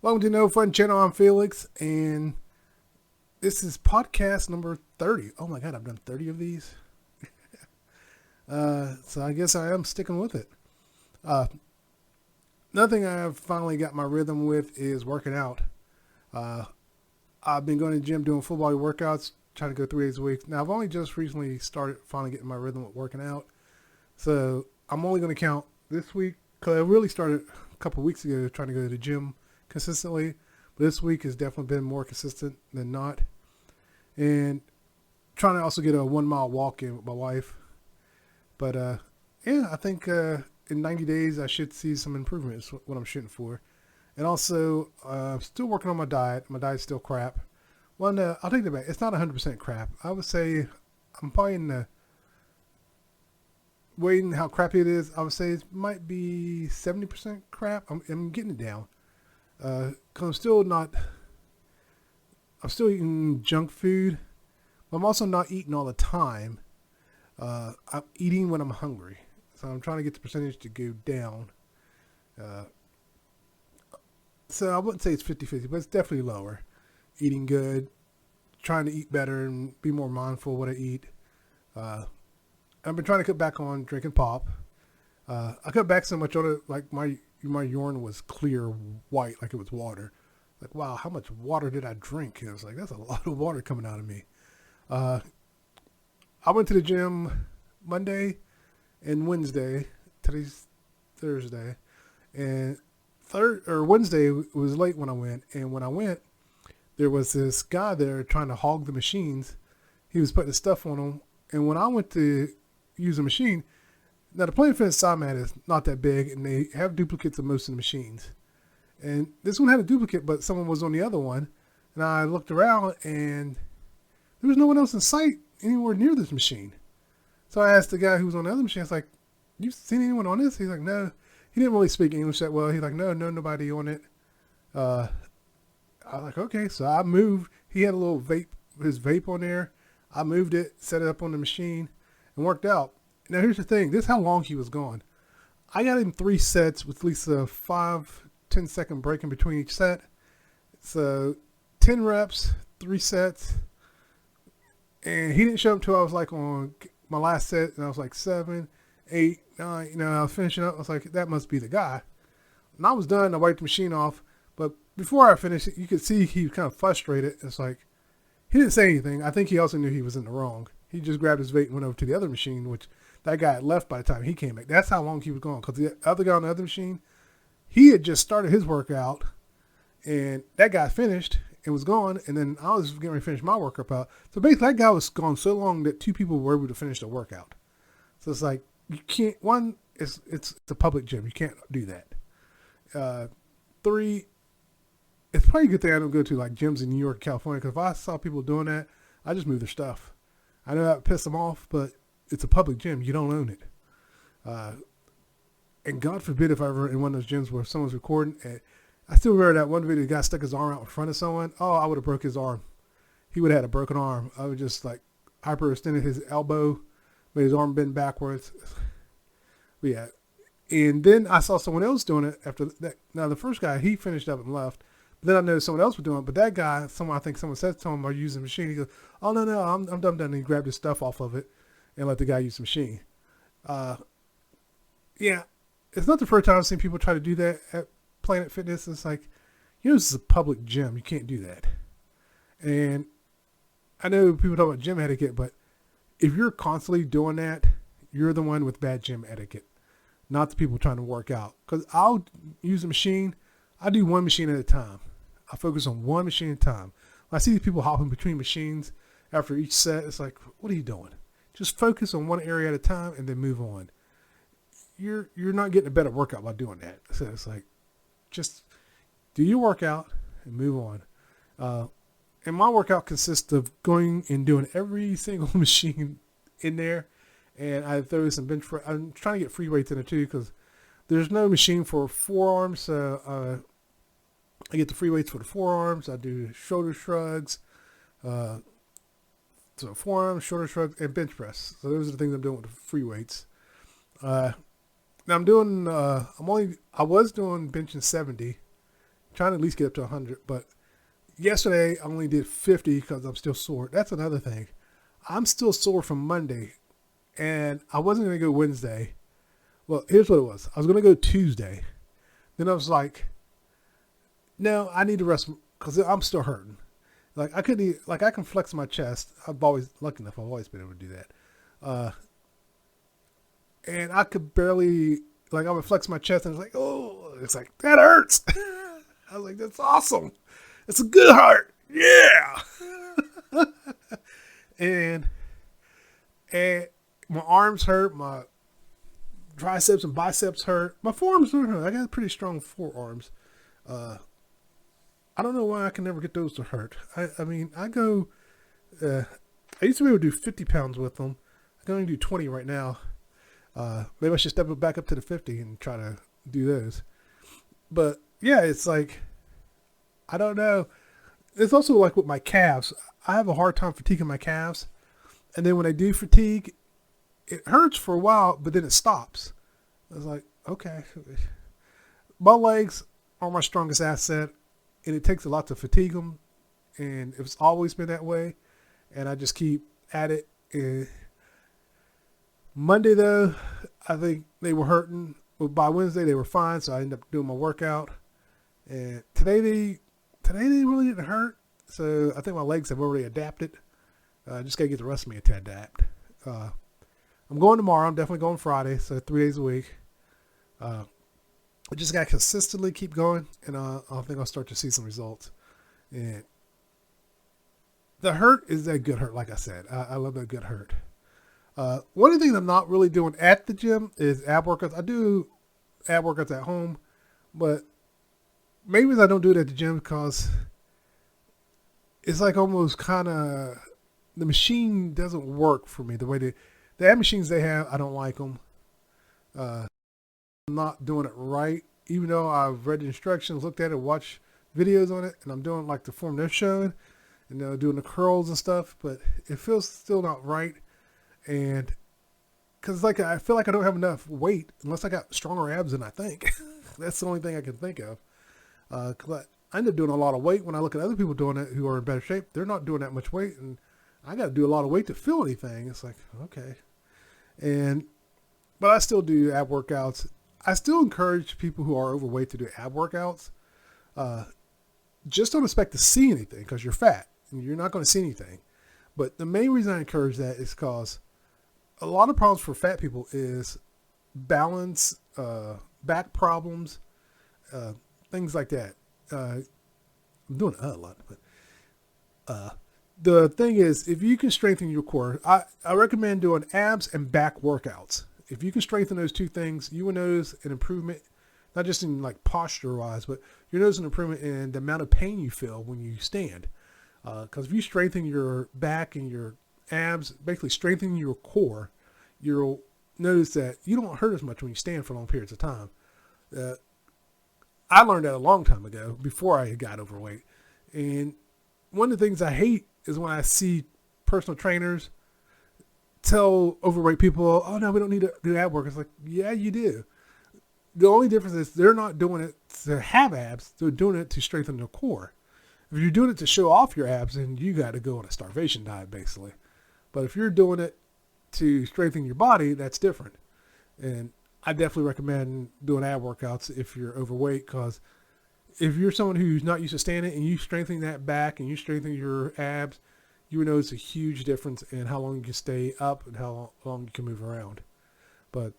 Welcome to No Fun Channel. I'm Felix, and this is podcast number 30. Oh my God, I've done 30 of these. So I guess I am sticking with it. Another thing I've finally got my rhythm with is working out. I've been going to the gym doing full body workouts, trying to go 3 days a week. Now, I've only just recently started finally getting my rhythm with working out. So I'm only going to count this week because I really started a couple of weeks ago trying to go to the gym consistently. But this week has definitely been more consistent than not. And trying to also get a 1 mile walk in with my wife. But yeah, I think in 90 days I should see some improvement is what I'm shooting for. And also, I'm still working on my diet. My diet's still crap. Well, no, I'll take that back. It's not 100% crap. I would say I'm probably in the weighing how crappy it is. I would say it might be 70% crap. I'm getting it down. Because I'm still eating junk food. But I'm also not eating all the time. I'm eating when I'm hungry. So I'm trying to get the percentage to go down. So I wouldn't say it's 50-50, but it's definitely lower. Eating good, trying to eat better and be more mindful of what I eat. I've been trying to cut back on drinking pop. I cut back so much on it, like my urine was clear white, like it was water. Like, wow, how much water did I drink? And I was like, that's a lot of water coming out of me. I went to the gym Monday and Wednesday. Today's Thursday. And Wednesday was late when I went. And when I went, there was this guy there trying to hog the machines. He was putting stuff on them. And when I went to use a machine, now the Planet Fitness side mat is not that big, and they have duplicates of most of the machines. And this one had a duplicate, but someone was on the other one. And I looked around, and there was no one else in sight anywhere near this machine. So I asked the guy who was on the other machine, I was like, you seen anyone on this? He's like, no. He didn't really speak English that well. He's like, no, nobody on it. I was like, okay. So I moved. He had a little his vape on there. I moved it, set it up on the machine, and worked out. Now, here's the thing. This is how long he was gone. I got him 3 sets with at least a 5-10 second break in between each set. So 10 reps, 3 sets. And he didn't show up until I was like on my last set, and I was like 7, 8, 9. I was finishing up. I was like, that must be the guy. And I was done. I wiped the machine off. But before I finished it, you could see he was kind of frustrated. It's like, he didn't say anything. I think he also knew he was in the wrong. He just grabbed his vape and went over to the other machine, which that guy had left by the time he came back. That's how long he was gone. Because the other guy on the other machine, he had just started his workout, and that guy finished and was gone, and then I was getting ready to finish my workout out. So basically, that guy was gone so long that 2 people were able to finish the workout. So it's like, you can't, one, it's a public gym. You can't do that. 3, it's probably a good thing I don't go to like gyms in New York, California, because if I saw people doing that, I just move their stuff. I know that would piss them off, but it's a public gym. You don't own it. And God forbid if I were in one of those gyms where someone's recording. I still remember that one video, the guy stuck his arm out in front of someone. Oh, I would have broke his arm. He would have had a broken arm. I would just like hyperextended his elbow, made his arm bend backwards. But yeah. And then I saw someone else doing it after that. Now, the first guy, he finished up and left. But then I noticed someone else was doing it. But that guy, I think someone said to him, are you using the machine? He goes, oh, no, I'm done. And he grabbed his stuff off of it and let the guy use the machine. Yeah, it's not the first time I've seen people try to do that at Planet Fitness. It's like, this is a public gym. You can't do that. And I know people talk about gym etiquette, but if you're constantly doing that, you're the one with bad gym etiquette, not the people trying to work out. Because I'll use a machine. I do one machine at a time. I focus on one machine at a time. When I see these people hopping between machines after each set, it's like, what are you doing? Just focus on one area at a time and then move on. You're not getting a better workout by doing that. So it's like, just do your workout and move on. And my workout consists of going and doing every single machine in there. And I throw some bench press. I'm trying to get free weights in it too, because there's no machine for forearms. So I get the free weights for the forearms. I do shoulder shrugs, so forearms, shoulder shrugs, and bench press. So those are the things I'm doing with the free weights. Now I'm doing, I was doing benching 70 trying to at least get up to 100. But yesterday I only did 50 because I'm still sore. That's another thing. I'm still sore from Monday, and I wasn't going to go Wednesday. Well, here's what it was. I was going to go Tuesday. Then I was like, no, I need to rest because I'm still hurting. Like I couldn't, like I can flex my chest. Lucky enough, I've always been able to do that. And I could barely, like I would flex my chest and it's like, oh, it's like, that hurts. I was like, that's awesome. It's a good heart. Yeah. and my arms hurt. My triceps and biceps hurt. My forearms hurt. I got pretty strong forearms. I don't know why I can never get those to hurt. I mean, I go, I used to be able to do 50 pounds with them. I can only do 20 right now. Maybe I should step it back up to the 50 and try to do those. But yeah, it's like, I don't know. It's also like with my calves. I have a hard time fatiguing my calves. And then when I do fatigue, it hurts for a while, but then it stops. I was like, okay. My legs are my strongest asset, and it takes a lot to fatigue them. And it's always been that way. And I just keep at it. And Monday, though, I think they were hurting. But by Wednesday, they were fine, so I ended up doing my workout. And today they really didn't hurt. So I think my legs have already adapted. I just got to get the rest of me to adapt. I'm going tomorrow. I'm definitely going Friday, so 3 days a week. I just got to consistently keep going, and I think I'll start to see some results. And the hurt is that good hurt, like I said. I love that good hurt. One of the things I'm not really doing at the gym is ab workouts. I do ab workouts at home, but maybe I don't do it at the gym because it's like almost kind of the machine doesn't work for me the way the ab machines they have. I don't like them. I'm not doing it right, even though I've read the instructions, looked at it, watched videos on it, and I'm doing like the form they're showing, and doing the curls and stuff, but it feels still not right. And because like I feel like I don't have enough weight unless I got stronger abs than I think. That's the only thing I can think of. Cause I end up doing a lot of weight when I look at other people doing it who are in better shape. They're not doing that much weight, and I got to do a lot of weight to feel anything. It's like, okay. But I still do ab workouts. I still encourage people who are overweight to do ab workouts. Just don't expect to see anything because you're fat and you're not going to see anything. But the main reason I encourage that is because a lot of problems for fat people is balance, back problems, things like that. I'm doing a lot, but the thing is, if you can strengthen your core, I recommend doing abs and back workouts. If you can strengthen those two things, you will notice an improvement, not just in like posture wise, but you notice an improvement in the amount of pain you feel when you stand. Because if you strengthen your back and your abs, basically strengthening your core, you'll notice that you don't hurt as much when you stand for long periods of time. I learned that a long time ago before I got overweight. And one of the things I hate is when I see personal trainers tell overweight people, oh no, we don't need to do ab work. It's like, yeah, you do. The only difference is they're not doing it to have abs. They're doing it to strengthen their core. If you're doing it to show off your abs, then you got to go on a starvation diet, basically. But if you're doing it to strengthen your body, that's different. And I definitely recommend doing ab workouts if you're overweight, because if you're someone who's not used to standing and you strengthen that back and you strengthen your abs, you will notice a huge difference in how long you can stay up and how long you can move around. But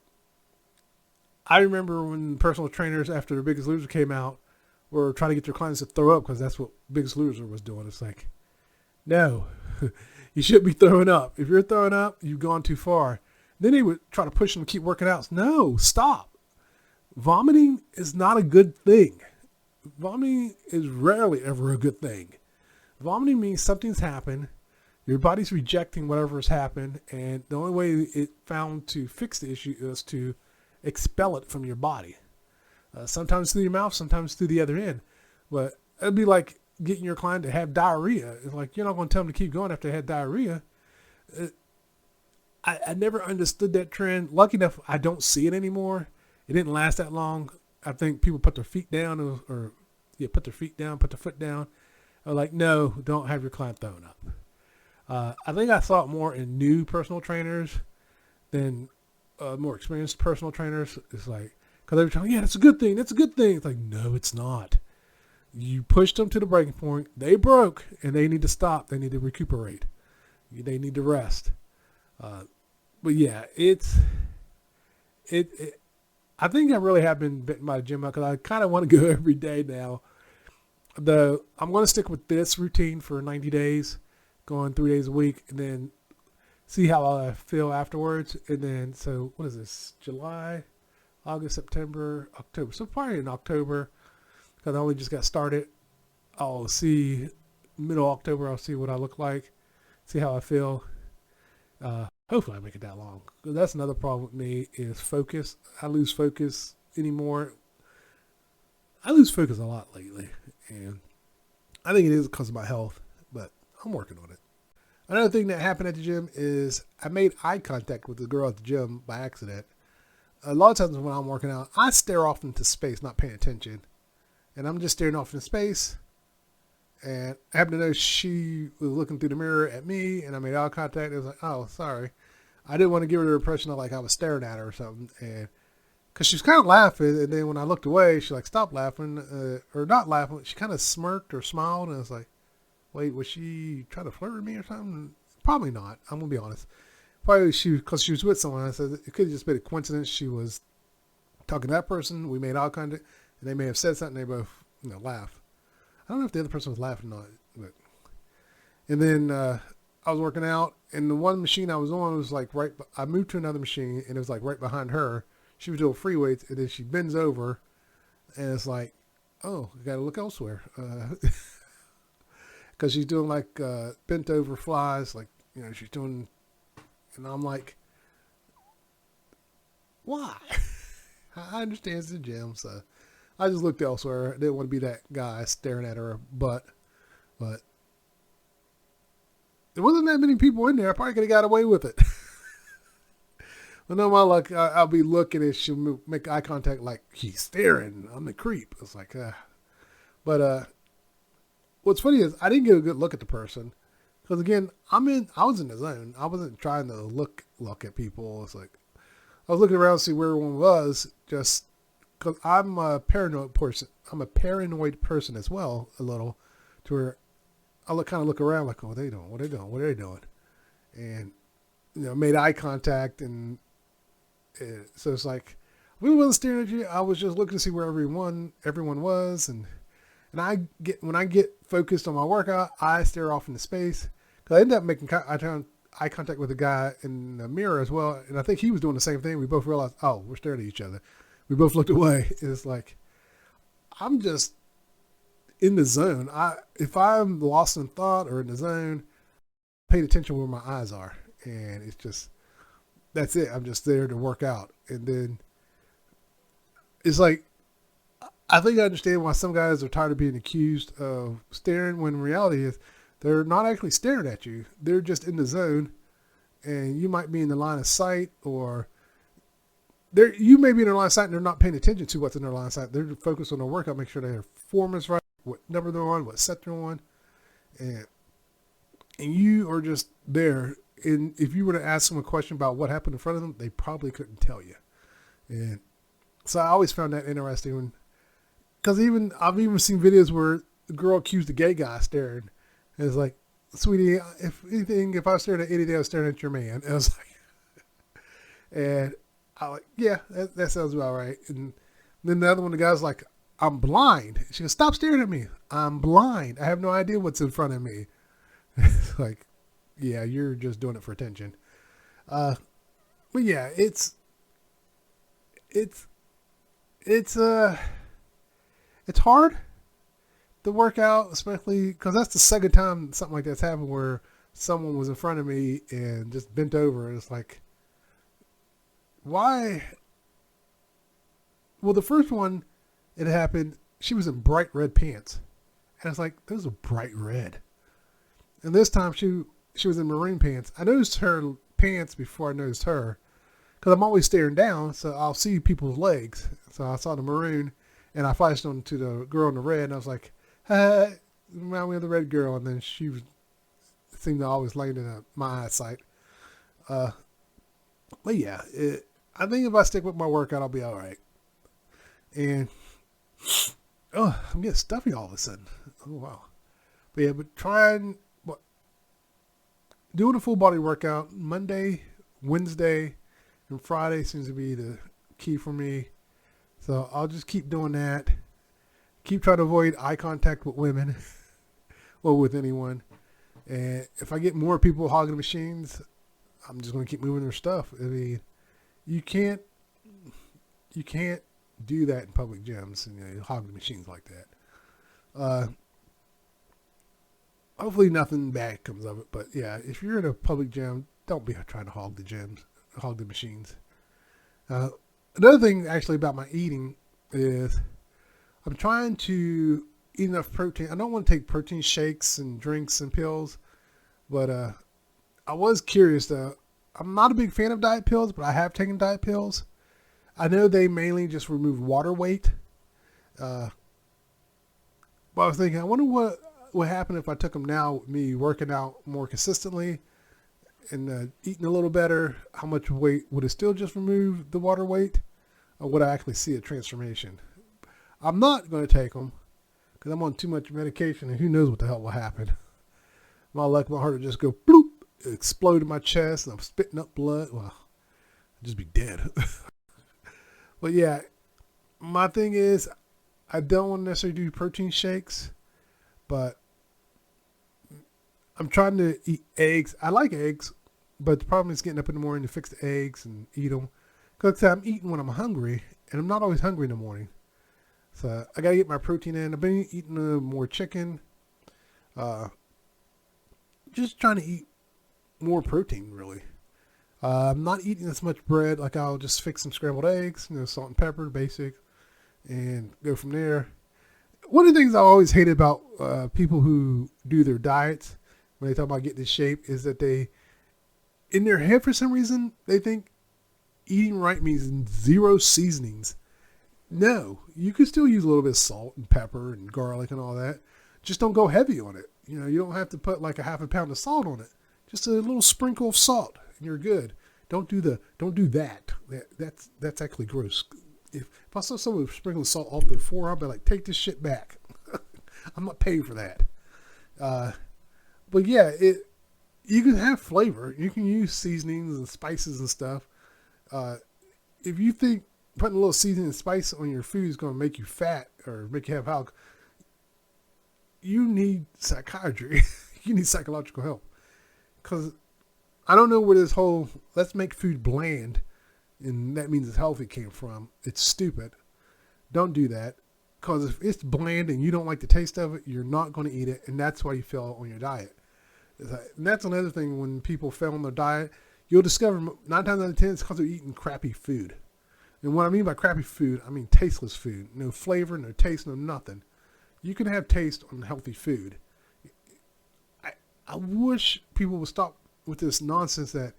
I remember when personal trainers, after The Biggest Loser came out, were trying to get their clients to throw up because that's what Biggest Loser was doing. It's like, no, you shouldn't be throwing up. If you're throwing up, you've gone too far. Then they would try to push them to keep working out. No, stop. Vomiting is not a good thing. Vomiting is rarely ever a good thing. Vomiting means something's happened. Your body's rejecting whatever has happened, and the only way it found to fix the issue is to expel it from your body. Sometimes through your mouth, sometimes through the other end. But it'd be like getting your client to have diarrhea. It's like, you're not going to tell them to keep going after they had diarrhea. I never understood that trend. Lucky enough, I don't see it anymore. It didn't last that long. I think people put their feet down or put their feet down, put their foot down. I'm like, no, don't have your client thrown up. I think I saw it more in new personal trainers than more experienced personal trainers. It's like, because they were telling, yeah, that's a good thing. That's a good thing. It's like, no, it's not. You pushed them to the breaking point. They broke, and they need to stop. They need to recuperate. They need to rest. But yeah, it. I think I really have been bitten by the gym because I kind of want to go every day now. I'm going to stick with this routine for 90 days, going 3 days a week, and then see how I feel afterwards. And then, so what is this? July, August, September, October. So probably in October, because I only just got started. I'll see middle October. I'll see what I look like, see how I feel. Hopefully I make it that long. That's another problem with me is focus. I lose focus anymore. I lose focus a lot lately, and I think it is because of my health, but I'm working on it. Another thing that happened at the gym is I made eye contact with the girl at the gym by accident. A lot of times when I'm working out, I stare off into space, not paying attention, and I'm just staring off into space. And I happened to know she was looking through the mirror at me, and I made eye contact. It was like, oh, sorry. I didn't want to give her the impression of like I was staring at her or something. And because she was kind of laughing, and then when I looked away, she like stopped laughing, or not laughing. She kind of smirked or smiled, and I was like, wait, was she trying to flirt with me or something? Probably not. I'm going to be honest. Probably because she was with someone. I said it could have just been a coincidence. She was talking to that person. We made eye contact, and they may have said something. They both, laughed. I don't know if the other person was laughing or not. But. And then I was working out, and the one machine I was on was like I moved to another machine, and it was like right behind her. She was doing free weights, and then she bends over, and it's like, oh, I got to look elsewhere. Because she's doing like bent over flies, like, she's doing, and I'm like, why? I understand it's the gym, so I just looked elsewhere. I didn't want to be that guy staring at her butt, but there wasn't that many people in there. I probably could have got away with it. Well, no, my luck, I'll be looking and she'll make eye contact like he's staring. I'm the creep. It's like, But what's funny is I didn't get a good look at the person because again, I was in the zone. I wasn't trying to look at people. It's like I was looking around to see where everyone was, just because I'm a paranoid person. I'm a paranoid person as well, a little, to where I kind of look around like, oh, what are they doing? What are they doing? What are they doing? And made eye contact, and so it's like we wasn't staring at you. I was just looking to see where everyone was, and when I get focused on my workout, I stare off into space because I ended up making eye contact with the guy in the mirror as well, and I think he was doing the same thing. We both realized, oh, we're staring at each other. We both looked away. It's like I'm just in the zone. If I'm lost in thought or in the zone, I paid attention where my eyes are, and it's just that's it. I'm just there to work out, and then it's like I think I understand why some guys are tired of being accused of staring when in reality is they're not actually staring at you. They're just in the zone, and you might be in the line of sight, or you may be in their line of sight and they're not paying attention to what's in their line of sight. They're focused on their workout, make sure their form is right, what number they're on, what set they're on, and you are just there. And if you were to ask them a question about what happened in front of them, they probably couldn't tell you. And so I always found that interesting because I've even seen videos where the girl accused the gay guy of staring. And it's like, sweetie, if I was staring at anything, I was staring at your man. And I was like, and I like, yeah, that sounds about right. And then the other one, the guy's like, I'm blind. She goes, stop staring at me. I'm blind. I have no idea what's in front of me. It's like, yeah, you're just doing it for attention. But yeah, it's hard to work out, especially because that's the second time something like that's happened where someone was in front of me and just bent over. And it's like, why? Well, the first one, it happened, she was in bright red pants. And it's like, those are bright red. And this time she was in maroon pants. I noticed her pants before I noticed her because I'm always staring down, so I'll see people's legs. So I saw the maroon, And I flashed on to the girl in the red, and I was like, remind me of the red girl. And then seemed to always land in my eyesight. But yeah, I think if I stick with my workout, I'll be all right. And I'm getting stuffy all of a sudden. Oh wow. But yeah, doing a full body workout Monday, Wednesday, and Friday seems to be the key for me. So I'll just keep doing that. Keep trying to avoid eye contact with women or with anyone. And if I get more people hogging the machines, I'm just going to keep moving their stuff. I mean, you can't do that in public gyms and hog the machines like that. Hopefully nothing bad comes of it. But yeah, if you're in a public gym, don't be trying to hog the machines. Another thing actually about my eating is I'm trying to eat enough protein. I don't want to take protein shakes and drinks and pills, but I was curious though. I'm not a big fan of diet pills, but I have taken diet pills. I know they mainly just remove water weight. But I was thinking, I wonder what would happen if I took them now with me working out more consistently and eating a little better. How much weight would it still just remove the water weight, or would I actually see a transformation? I'm not going to take them because I'm on too much medication, and who knows what the hell will happen. My luck, my heart would just go bloop, explode in my chest, and I'm spitting up blood. Well, I'd just be dead. But yeah, my thing is, I don't want to necessarily do protein shakes, but I'm trying to eat eggs. I like eggs, but the problem is getting up in the morning to fix the eggs and eat them. Because I'm eating when I'm hungry, and I'm not always hungry in the morning. So I got to get my protein in. I've been eating more chicken. Just trying to eat more protein, really. I'm not eating as much bread. Like I'll just fix some scrambled eggs, salt and pepper, basic, and go from there. One of the things I always hated about people who do their diets when they talk about getting in shape is that they, in their head for some reason, they think eating right means zero seasonings. No, you can still use a little bit of salt and pepper and garlic and all that. Just don't go heavy on it. You don't have to put like a half a pound of salt on it. Just a little sprinkle of salt and you're good. Don't do that. That's actually gross. If I saw someone sprinkling salt off their forearm, I'd be like, take this shit back. I'm not paying for that. But yeah, you can have flavor. You can use seasonings and spices and stuff. If you think putting a little seasoning and spice on your food is going to make you fat or make you have alcohol, you need psychiatry. You need psychological help. Because I don't know where this whole let's make food bland and that means it's healthy came from. It's stupid. Don't do that. Because if it's bland and you don't like the taste of it, you're not going to eat it. And that's why you fail on your diet. And that's another thing when people fail on their diet. You'll discover 9 times out of 10 it's because they're eating crappy food. And what I mean by crappy food, I mean tasteless food. No flavor, no taste, no nothing. You can have taste on healthy food. I wish people would stop with this nonsense that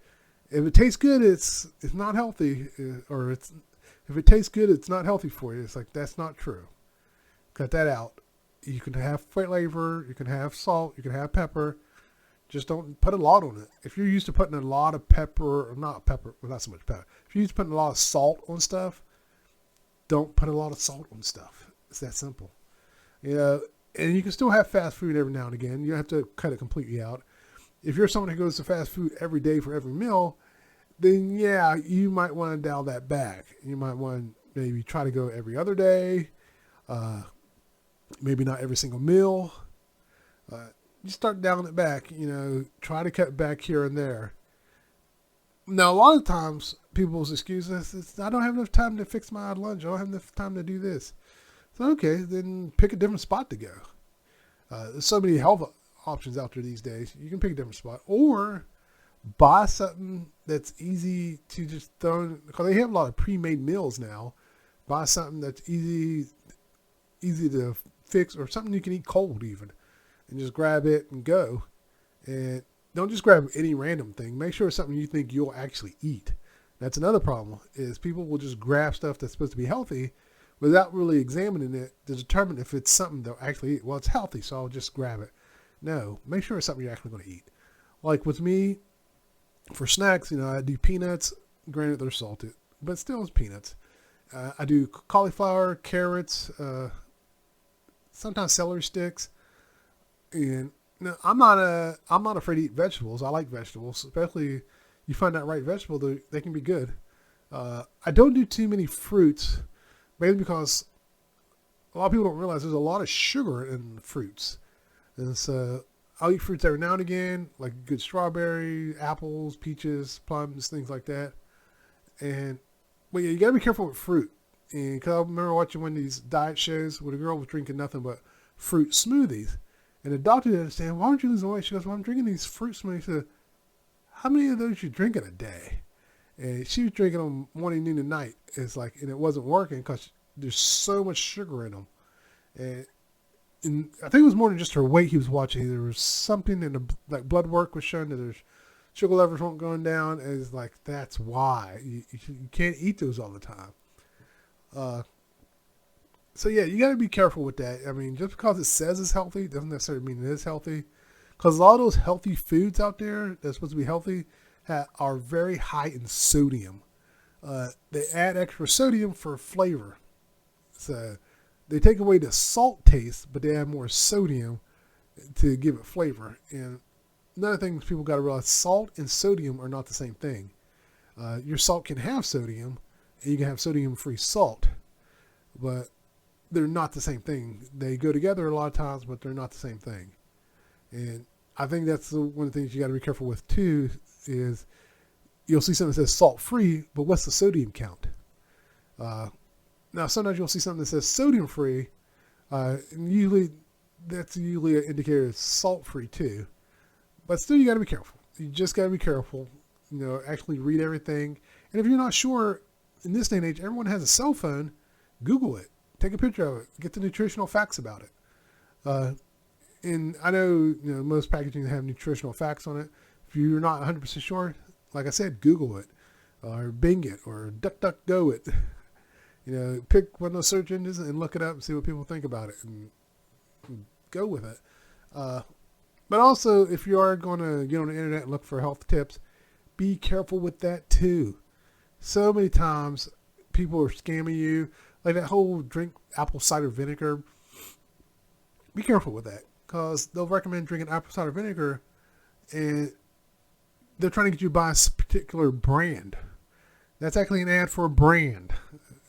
if it tastes good, it's not healthy, or if it tastes good, it's not healthy for you. It's like, that's not true. Cut that out. You can have flavor, you can have salt, you can have pepper. Just don't put a lot on it. If you're used to putting a lot of pepper, or not pepper, well, not so much pepper. If you're used to putting a lot of salt on stuff, don't put a lot of salt on stuff. It's that simple. And you can still have fast food every now and again. You don't have to cut it completely out. If you're someone who goes to fast food every day for every meal, then yeah, you might want to dial that back. You might want to maybe try to go every other day, maybe not every single meal. You start dialing it back, try to cut back here and there. Now, a lot of times people's excuses is, I don't have enough time to fix my lunch. I don't have enough time to do this. So, okay, then pick a different spot to go. There's so many health options out there these days. You can pick a different spot or buy something that's easy to just throw in, because they have a lot of pre-made meals now. Buy something that's easy to fix, or something you can eat cold even, and just grab it and go. And don't just grab any random thing. Make sure it's something you think you'll actually eat. That's another problem, is people will just grab stuff that's supposed to be healthy without really examining it to determine if it's something they'll actually eat. Well, it's healthy, so I'll just grab it. No, make sure it's something you're actually going to eat. Like with me, for snacks, I do peanuts. Granted, they're salted, but still it's peanuts. I do cauliflower, carrots, sometimes celery sticks, and I'm not afraid to eat vegetables. I like vegetables, especially you find that right vegetable, they can be good. I don't do too many fruits, mainly because a lot of people don't realize there's a lot of sugar in fruits, and so I'll eat fruits every now and again, like good strawberry, apples, peaches, plums, things like that. But yeah, you gotta be careful with fruit. And cause I remember watching one of these diet shows where the girl was drinking nothing but fruit smoothies. And the doctor didn't understand, why aren't you losing weight? She goes, well, I'm drinking these fruit smoothies. He said, how many of those you drink in a day? And she was drinking them morning, noon, and night. And it wasn't working because there's so much sugar in them. And I think it was more than just her weight he was watching. There was something in the blood work was showing that there's sugar levels weren't going down. And it's like, that's why you can't eat those all the time. So yeah, you got to be careful with that. I mean, just because it says it's healthy doesn't necessarily mean it is healthy. Because a lot of those healthy foods out there that's supposed to be healthy are very high in sodium. They add extra sodium for flavor. So they take away the salt taste, but they add more sodium to give it flavor. And another thing people got to realize, salt and sodium are not the same thing. Your salt can have sodium, and you can have sodium-free salt, but they're not the same thing. They go together a lot of times, but they're not the same thing. And I think that's one of the things you got to be careful with too, is you'll see something that says salt-free, but what's the sodium count? Now, sometimes you'll see something that says sodium-free, and that's usually an indicator it's salt-free too. But still, you got to be careful. You just got to be careful. Actually read everything. And if you're not sure, in this day and age, everyone has a cell phone. Google it. Take a picture of it. Get the nutritional facts about it. And I know, most packaging have nutritional facts on it. If you're not 100% sure, like I said, Google it, or Bing it, or DuckDuckGo it. Pick one of those search engines and look it up and see what people think about it, and go with it. But also, if you are going to get on the internet and look for health tips, be careful with that too. So many times, people are scamming you. Like that whole drink apple cider vinegar. Be careful with that, because they'll recommend drinking apple cider vinegar, and they're trying to get you to buy a particular brand. That's actually an ad for a brand.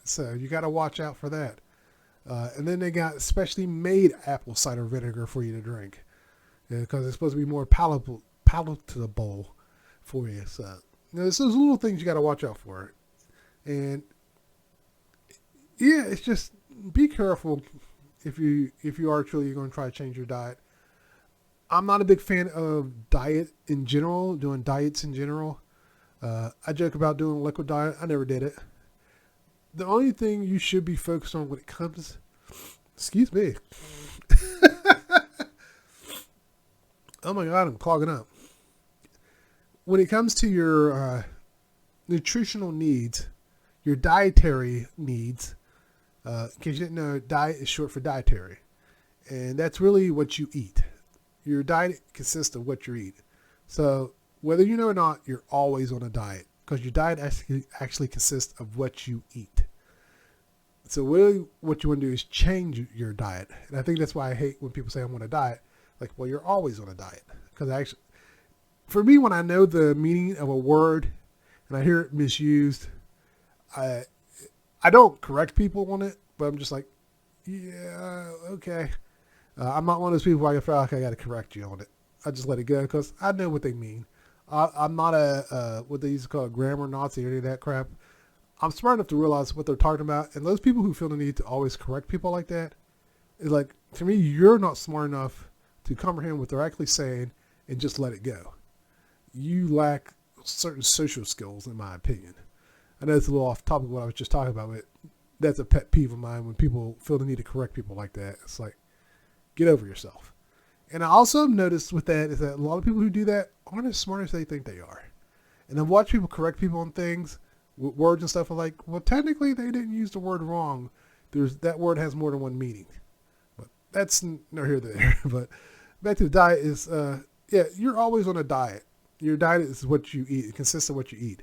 So you got to watch out for that. And then they got specially made apple cider vinegar for you to drink, because it's supposed to be more palatable for you. So there's those little things you got to watch out for. And yeah, it's just be careful if you are truly going to try to change your diet. I'm not a big fan of diet in general, doing diets in general. I joke about doing a liquid diet. I never did it. The only thing you should be focused on when it comes, excuse me. Oh my God, I'm clogging up. When it comes to your nutritional needs, your dietary needs, in case you didn't know, diet is short for dietary. And that's really what you eat. Your diet consists of what you eat. So whether you know or not, you're always on a diet, because your diet actually consists of what you eat. So really what you want to do is change your diet. And I think that's why I hate when people say I'm on a diet. Like, well, you're always on a diet. Because for me, when I know the meaning of a word and I hear it misused, I don't correct people on it, but I'm just like, yeah, okay. I'm not one of those people where I feel like I got to correct you on it. I just let it go because I know what they mean. I'm not what they used to call a grammar Nazi or any of that crap. I'm smart enough to realize what they're talking about. And those people who feel the need to always correct people like that, is like, to me, you're not smart enough to comprehend what they're actually saying and just let it go. You lack certain social skills, in my opinion. I know it's a little off topic of what I was just talking about, but that's a pet peeve of mine when people feel the need to correct people like that. It's like, get over yourself. And I also noticed with that is that a lot of people who do that aren't as smart as they think they are. And I've watched people correct people on things with words and stuff. I'm like, well, technically they didn't use the word wrong. That word has more than one meaning, but that's no here nor there. But back to the diet is, yeah, you're always on a diet. Your diet is what you eat. It consists of what you eat.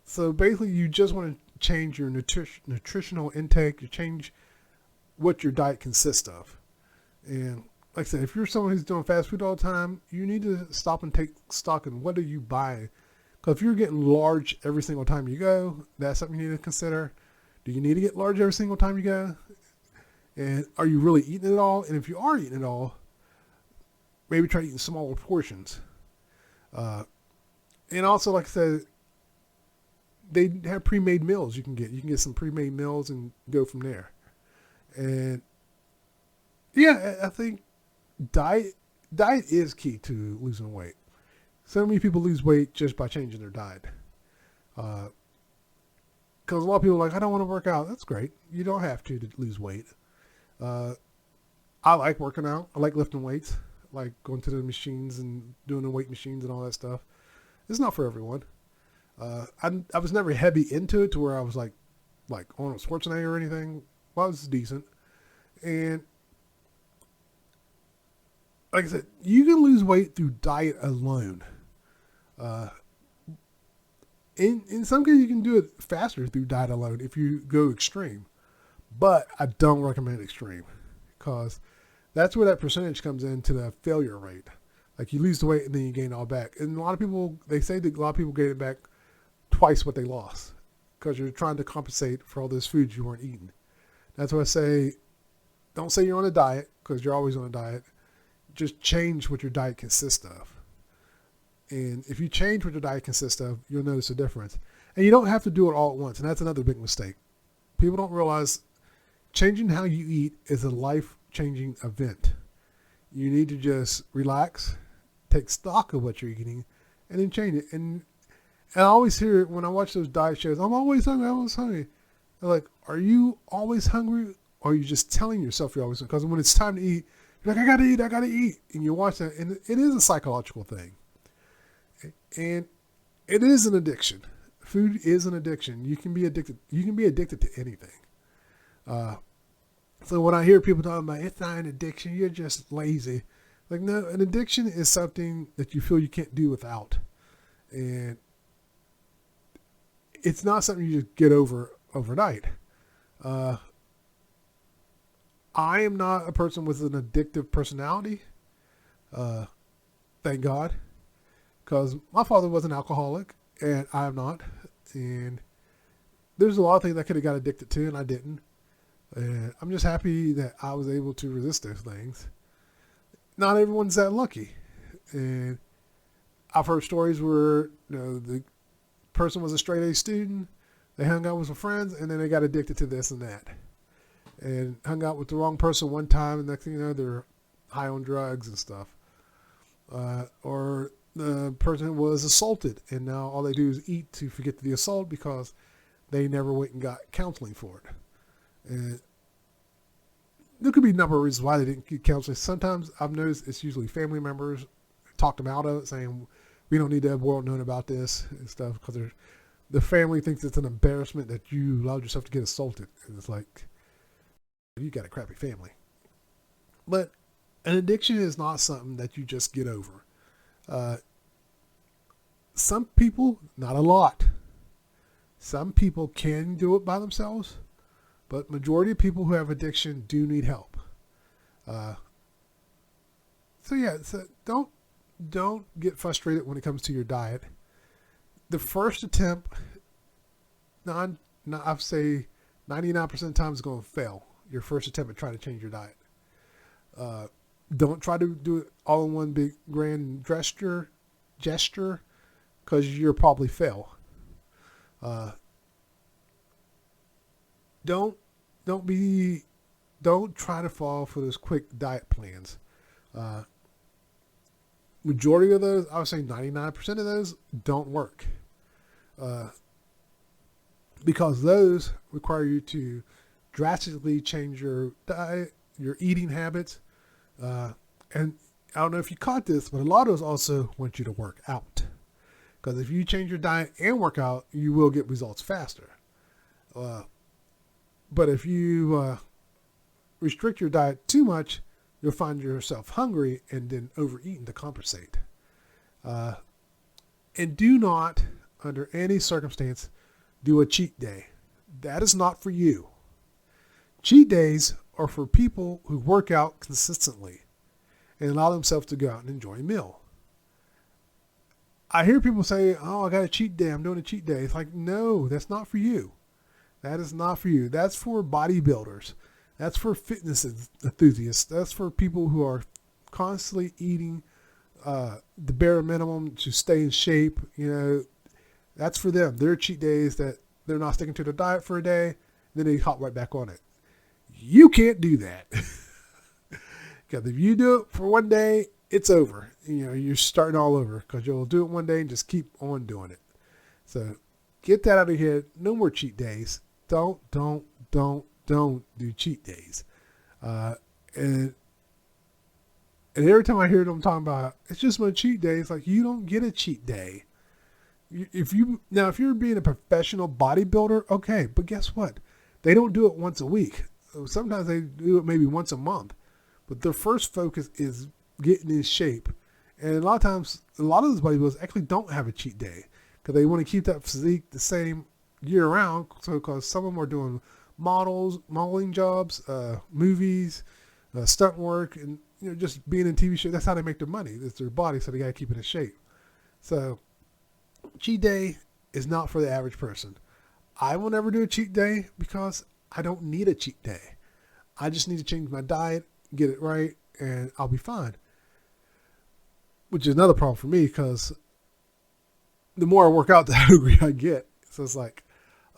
So basically, you just want to change your nutritional intake. You change what your diet consists of. And like I said, if you're someone who's doing fast food all the time, you need to stop and take stock in what are you buying. Because if you're getting large every single time you go, that's something you need to consider. Do you need to get large every single time you go? And are you really eating it all? And if you are eating it all, maybe try eating smaller portions. And also, like I said, they have pre-made meals you can get. You can get some pre-made meals and go from there. And yeah, I think diet is key to losing weight. So many people lose weight just by changing their diet. Because a lot of people are like, I don't want to work out. That's great. You don't have to lose weight. I like working out. I like lifting weights. I like going to the machines and doing the weight machines and all that stuff. It's not for everyone. I was never heavy into it to where I was like Arnold Schwarzenegger or anything. Well, I was decent. And like I said, you can lose weight through diet alone. In some cases, you can do it faster through diet alone if you go extreme. But I don't recommend extreme because that's where that percentage comes into the failure rate. Like you lose the weight and then you gain it all back. And a lot of people, they say that a lot of people gain it back twice what they lost because you're trying to compensate for all those foods you weren't eating. That's why I say, don't say you're on a diet because you're always on a diet. Just change what your diet consists of. And if you change what your diet consists of, you'll notice a difference. And you don't have to do it all at once. And that's another big mistake. People don't realize changing how you eat is a life-changing event. You need to just relax, take stock of what you're eating, and then change it. And I always hear it when I watch those diet shows, I'm always hungry, I'm always hungry. They're like, are you always hungry? Or are you just telling yourself you're always hungry? Because when it's time to eat, you're like, I gotta eat. And you watch that, and it is a psychological thing. And it is an addiction. Food is an addiction. You can be addicted. You can be addicted to anything. So when I hear people talking about it's not an addiction, you're just lazy. Like, no, an addiction is something that you feel you can't do without. And it's not something you just get over overnight. I am not a person with an addictive personality. Thank God. Because my father was an alcoholic and I am not. And there's a lot of things I could have got addicted to and I didn't. And I'm just happy that I was able to resist those things. Not everyone's that lucky. And I've heard stories where, the person was a straight A student, they hung out with some friends, and then they got addicted to this and that. And hung out with the wrong person one time, and next thing you know, they're high on drugs and stuff. Or the person was assaulted, and now all they do is eat to forget the assault because they never went and got counseling for it. And there could be a number of reasons why they didn't get counseling. Sometimes I've noticed it's usually family members talked them out of it, saying we don't need the world knowing about this and stuff because the family thinks it's an embarrassment that you allowed yourself to get assaulted. And it's like, you got a crappy family. But an addiction is not something that you just get over. Some people, not a lot, some people can do it by themselves, but majority of people who have addiction do need help. So don't get frustrated when it comes to your diet. The first attempt, I'd say 99% of the time is going to fail. Your first attempt at trying to change your diet. Don't try to do it all in one big grand gesture, because you'll probably fail. Don't try to fall for those quick diet plans. Majority of those, I would say 99% of those don't work. Because those require you to drastically change your diet, your eating habits. And I don't know if you caught this, but a lot of those also want you to work out. Because if you change your diet and work out, you will get results faster. But if you restrict your diet too much, you'll find yourself hungry and then overeating to compensate. And do not, under any circumstance, do a cheat day. That is not for you. Cheat days are for people who work out consistently and allow themselves to go out and enjoy a meal. I hear people say, oh, I got a cheat day. I'm doing a cheat day. It's like, no, that's not for you. That is not for you. That's for bodybuilders. That's for fitness enthusiasts. That's for people who are constantly eating the bare minimum to stay in shape. That's for them. Their cheat days that they're not sticking to their diet for a day, then they hop right back on it. You can't do that. Because if you do it for one day, it's over. You're starting all over because you'll do it one day and just keep on doing it. So get that out of your head. No more cheat days. Don't do cheat days. And every time I hear them talking about it's just my cheat day, it's like, you don't get a cheat day. If you're being a professional bodybuilder, okay, but guess what? They don't do it once a week. Sometimes they do it maybe once a month, but their first focus is getting in shape. And a lot of times, a lot of those bodybuilders actually don't have a cheat day because they want to keep that physique the same year round. So, because some of them are doing modeling jobs, movies, stunt work, and just being in TV shows. That's how they make their money. It's their body, so they got to keep it in shape. So, cheat day is not for the average person. I will never do a cheat day because I don't need a cheat day. I just need to change my diet, get it right, and I'll be fine. Which is another problem for me because the more I work out, the hungrier I get. So it's like,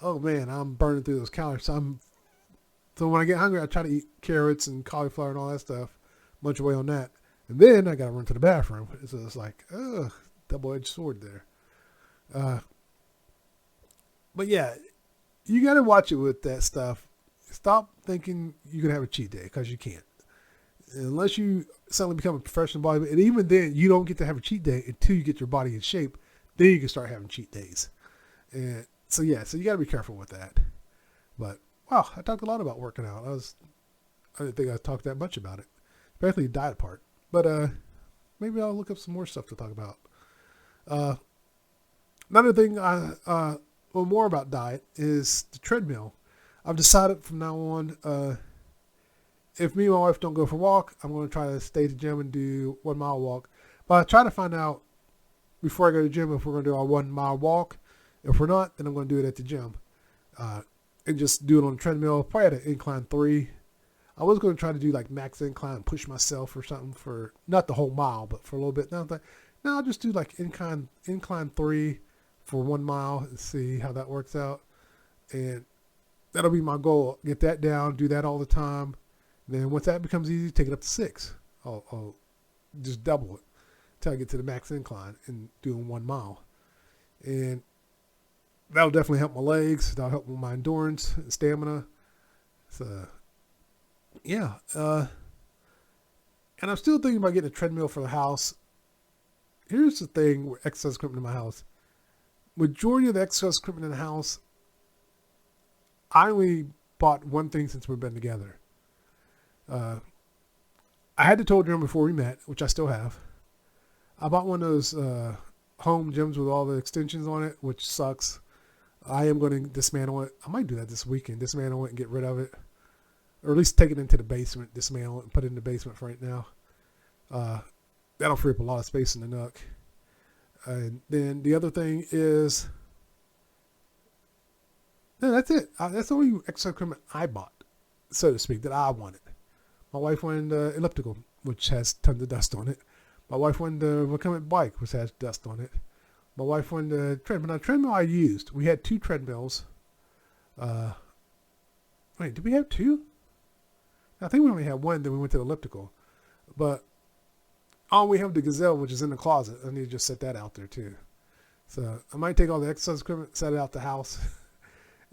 oh man, I'm burning through those calories. So when I get hungry, I try to eat carrots and cauliflower and all that stuff, munch away on that. And then I got to run to the bathroom. So it's like, double-edged sword there. But yeah, you got to watch it with that stuff. Stop thinking you can have a cheat day because you can't. Unless you suddenly become a professional bodybuilder, and even then, you don't get to have a cheat day until you get your body in shape. Then you can start having cheat days. And so you got to be careful with that. But wow, I talked a lot about working out. I didn't think I talked that much about it, especially the diet part. But maybe I'll look up some more stuff to talk about. Another thing more about diet is the treadmill. I've decided from now on, if me and my wife don't go for a walk, I'm going to try to stay at the gym and do 1 mile walk. But I try to find out before I go to the gym if we're going to do our 1 mile walk. If we're not, then I'm going to do it at the gym. And just do it on the treadmill, probably at an incline 3. I was going to try to do like max incline and push myself or something for, not the whole mile, but for a little bit. Now I'll just do like incline 3 for 1 mile and see how that works out. And that'll be my goal. Get that down, do that all the time. Then once that becomes easy, take it up to 6. I'll just double it until I get to the max incline and doing 1 mile. And that'll definitely help my legs. That'll help with my endurance and stamina. So, yeah. And I'm still thinking about getting a treadmill for the house. Here's the thing with exercise equipment in my house. Majority of the exercise equipment in the house, I only bought one thing since we've been together. I had the Total Gym before we met, which I still have. I bought one of those home gyms with all the extensions on it, which sucks. I am going to dismantle it. I might do that this weekend, dismantle it and get rid of it. Or at least take it into the basement, dismantle it and put it in the basement for right now. That'll free up a lot of space in the nook. And then the other thing is, no, that's it. That's the only exercise equipment I bought, so to speak, that I wanted. My wife wanted the elliptical, which has tons of dust on it. My wife wanted the recumbent bike, which has dust on it. My wife wanted the treadmill. Now, the treadmill I used, we had 2 treadmills. Wait, did we have 2? I think we only had 1, then we went to the elliptical. But we have the Gazelle, which is in the closet. I need to just set that out there too. So I might take all the exercise equipment, set it out the house,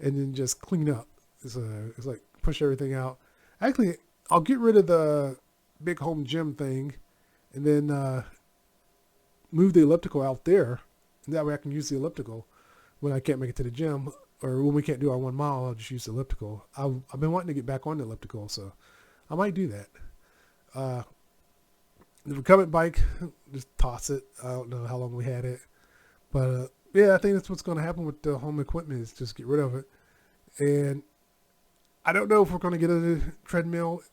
and then just clean up. It's like push everything out. Actually, I'll get rid of the big home gym thing, and then move the elliptical out there. And that way I can use the elliptical when I can't make it to the gym. or when we can't do our 1 mile, I'll just use the elliptical. I've been wanting to get back on the elliptical, so I might do that. The recumbent bike, just toss it. I don't know how long we had it, but yeah, I think that's what's going to happen with the home equipment is just get rid of it. And I don't know if we're going to get a treadmill.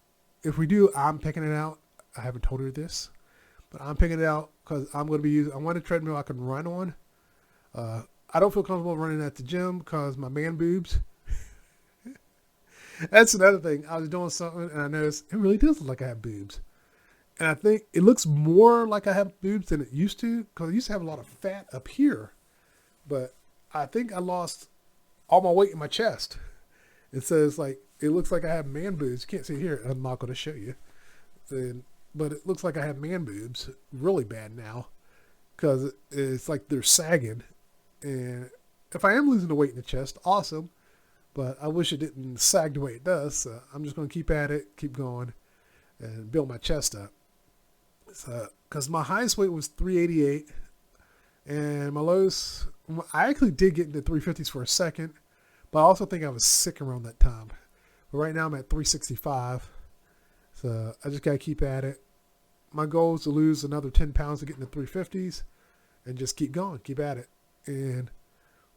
If we do, I'm picking it out. I haven't told her this, but I'm picking it out because I'm going to be using. I want a treadmill I can run on. I don't feel comfortable running at the gym because my man boobs. That's another thing. I was doing something and I noticed it really does look like I have boobs. And I think it looks more like I have boobs than it used to because I used to have a lot of fat up here. But I think I lost all my weight in my chest. It says like, it looks like I have man boobs. You can't see it here. I'm not going to show you. But it looks like I have man boobs really bad now because it's like they're sagging. And if I am losing the weight in the chest, awesome. But I wish it didn't sag the way it does. So I'm just going to keep at it, keep going, and build my chest up. So, because my highest weight was 388, and my lowest, I actually did get into 350s for a second, but I also think I was sick around that time. But right now I'm at 365. So I just got to keep at it. My goal is to lose another 10 pounds to get into 350s and just keep going, keep at it. And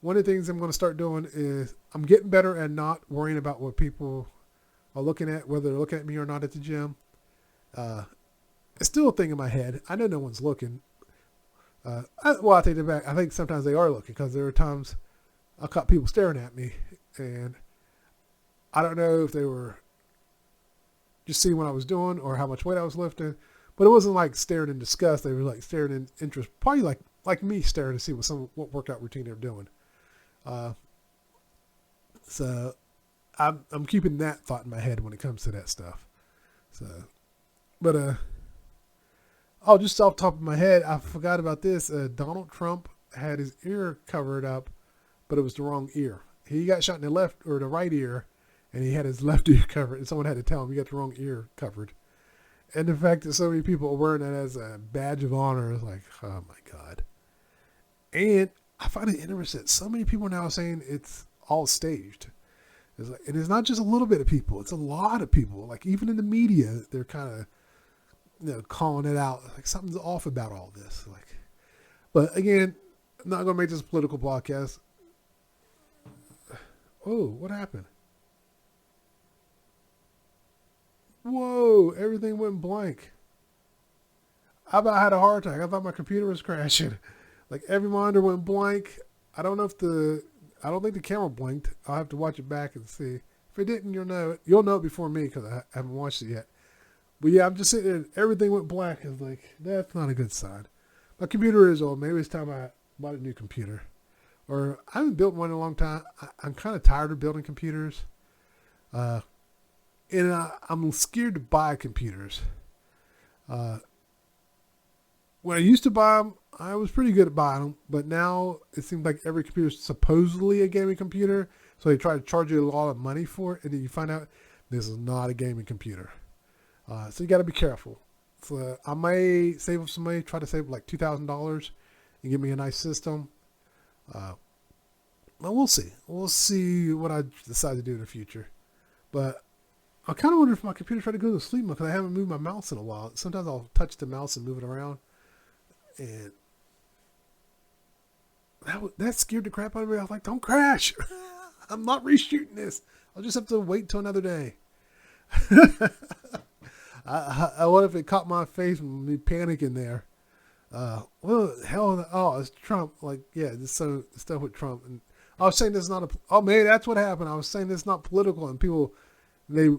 one of the things I'm going to start doing is I'm getting better at not worrying about what people are looking at, whether they're looking at me or not at the gym. It's still a thing in my head. I know no one's looking. I take it back. I think sometimes they are looking because there are times I caught people staring at me and I don't know if they were just seeing what I was doing or how much weight I was lifting, but it wasn't like staring in disgust. They were like staring in interest, probably like me staring to see what workout routine they're doing. So I'm keeping that thought in my head when it comes to that stuff. So, but just off the top of my head, I forgot about this. Donald Trump had his ear covered up, but it was the wrong ear. He got shot in the left or the right ear, and he had his left ear covered, and someone had to tell him, you got the wrong ear covered. And the fact that so many people are wearing that as a badge of honor is like, oh my God. And I find it interesting. So many people now are saying it's all staged. It's like, and it's not just a little bit of people. It's a lot of people. Like even in the media, they're kind of, calling it out. Like something's off about all this. Like, but again, I'm not going to make this a political podcast. Oh, what happened? Whoa, everything went blank. I about had a heart attack. I thought my computer was crashing. Like every monitor went blank. I don't think the camera blinked. I'll have to watch it back and see. If it didn't, you'll know it. You'll know it before me because I haven't watched it yet. But yeah, I'm just sitting there. Everything went black. It's like, that's not a good sign. My computer is old. Maybe it's time I bought a new computer. Or I haven't built one in a long time. I'm kind of tired of building computers. And I'm scared to buy computers. When I used to buy them, I was pretty good at buying them. But now it seems like every computer is supposedly a gaming computer. So they try to charge you a lot of money for it. And then you find out this is not a gaming computer. So you got to be careful. So I may save up some money, try to save like $2,000 and get me a nice system. Well, we'll see. We'll see what I decide to do in the future. But I kind of wonder if my computer tried to go to sleep because I haven't moved my mouse in a while. Sometimes I'll touch the mouse and move it around. And that scared the crap out of me. I was like, don't crash. I'm not reshooting this. I'll just have to wait till another day. I wonder if it caught my face and me panicking there. Well, hell, it's Trump. Like, yeah, this stuff with Trump. And I was saying this is not maybe that's what happened. I was saying this is not political, and people, they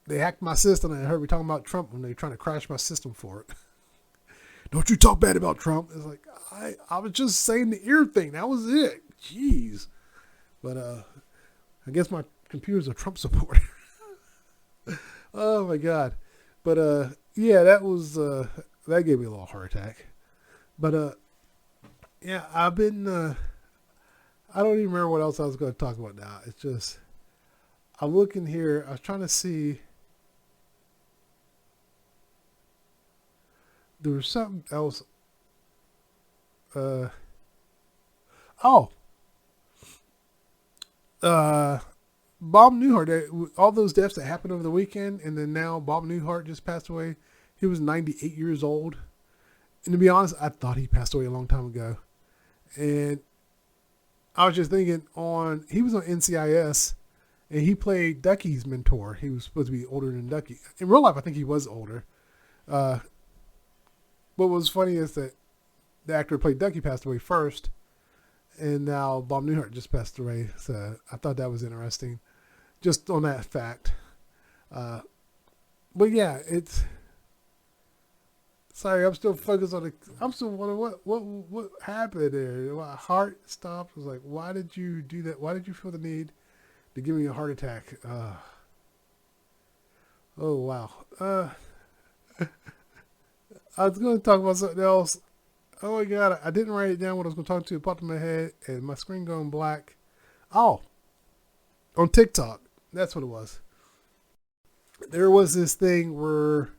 hacked my system and heard me talking about Trump when they were trying to crash my system for it. Don't you talk bad about Trump. It's like, I was just saying the ear thing. That was it. Jeez. But, I guess my computer's a Trump supporter. Oh my God. But, yeah, that gave me a little heart attack. But, yeah, I've been, I don't even remember what else I was going to talk about now. It's just, I'm looking here. I was trying to see. There was something else. Bob Newhart, all those deaths that happened over the weekend, and then now Bob Newhart just passed away. He was 98 years old. And to be honest, I thought he passed away a long time ago. And I was just thinking he was on NCIS, and he played Ducky's mentor. He was supposed to be older than Ducky. In real life, I think he was older. What was funny is that the actor who played Ducky passed away first, and now Bob Newhart just passed away. So I thought that was interesting, just on that fact. But yeah, it's. Sorry, I'm still focused on I'm still wondering what happened there. My heart stopped. I was like, why did you do that? Why did you feel the need to give me a heart attack? Oh wow. I was going to talk about something else. Oh my god, I didn't write it down what I was going to talk to. It popped in my head, and my screen going black. Oh, on TikTok. That's what it was. There was this thing where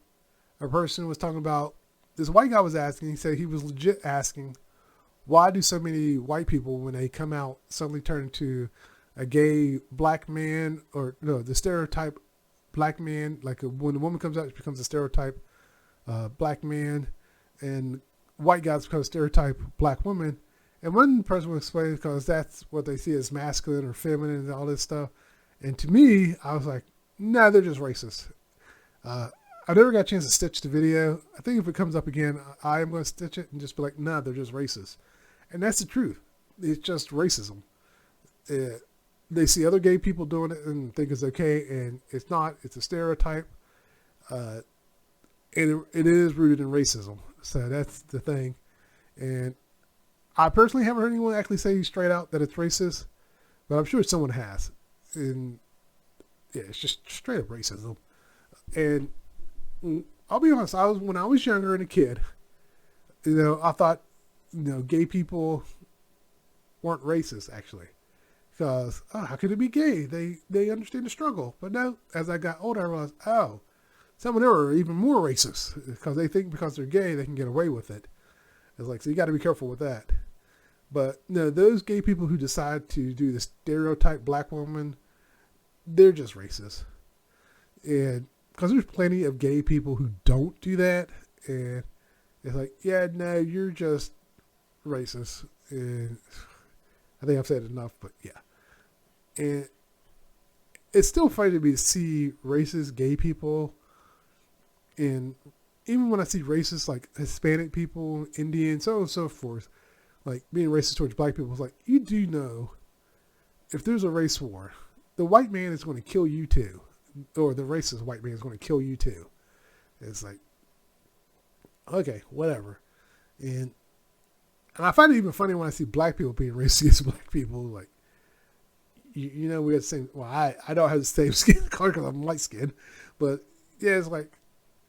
a person was talking about, this white guy was asking, he said he was legit asking, why do so many white people, when they come out, suddenly turn into a gay black man, or no, the stereotype black man, like when a woman comes out, she becomes a stereotype black man, and white guys become a stereotype black woman. And one person will explain, because that's what they see as masculine or feminine and all this stuff. And to me, I was like, nah, they're just racist. I never got a chance to stitch the video. I think if it comes up again, I am going to stitch it and just be like, nah, they're just racist. And that's the truth. It's just racism. They see other gay people doing it and think it's okay, and it's not. It's a stereotype. And it is rooted in racism. So that's the thing. And I personally haven't heard anyone actually say straight out that it's racist, but I'm sure someone has. And yeah, it's just straight up racism. And I'll be honest, when I was younger and a kid, I thought, gay people weren't racist actually, because how could it be gay? They understand the struggle. But no, as I got older, I realized, some of them are even more racist because they think because they're gay they can get away with it. It's like, so you got to be careful with that. But no, those gay people who decide to do the stereotype black woman, they're just racist. And because there's plenty of gay people who don't do that, and it's like, yeah, no, you're just racist. And I think I've said enough, but yeah. And it's still funny to me to see racist gay people, and even when I see racist like Hispanic people, Indian, so on and so forth, like being racist towards black people, it's like, you do know, if there's a race war, the white man is going to kill you too. Or the racist white man is going to kill you too. It's like, okay, whatever. And I find it even funny when I see black people being racist against black people. Like, we have the same, well, I don't have the same skin color because I'm light skinned. But yeah, it's like,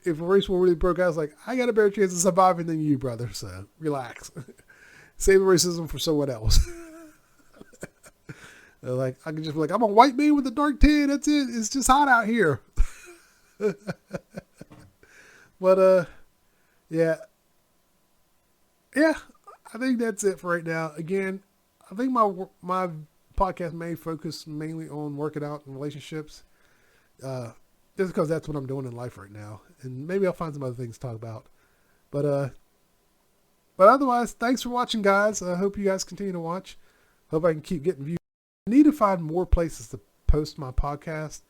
if a race war really broke out, it's like, I got a better chance of surviving than you, brother. So relax. Save the racism for someone else. Like, I can just be like, I'm a white man with a dark tan. That's it. It's just hot out here. But, yeah. Yeah, I think that's it for right now. Again, I think my podcast may focus mainly on working out and relationships. Just because that's what I'm doing in life right now. And maybe I'll find some other things to talk about. But otherwise, thanks for watching, guys. I hope you guys continue to watch. Hope I can keep getting views. I need to find more places to post my podcast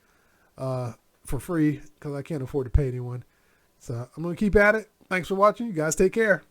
for free because I can't afford to pay anyone. So I'm going to keep at it. Thanks for watching. You guys take care.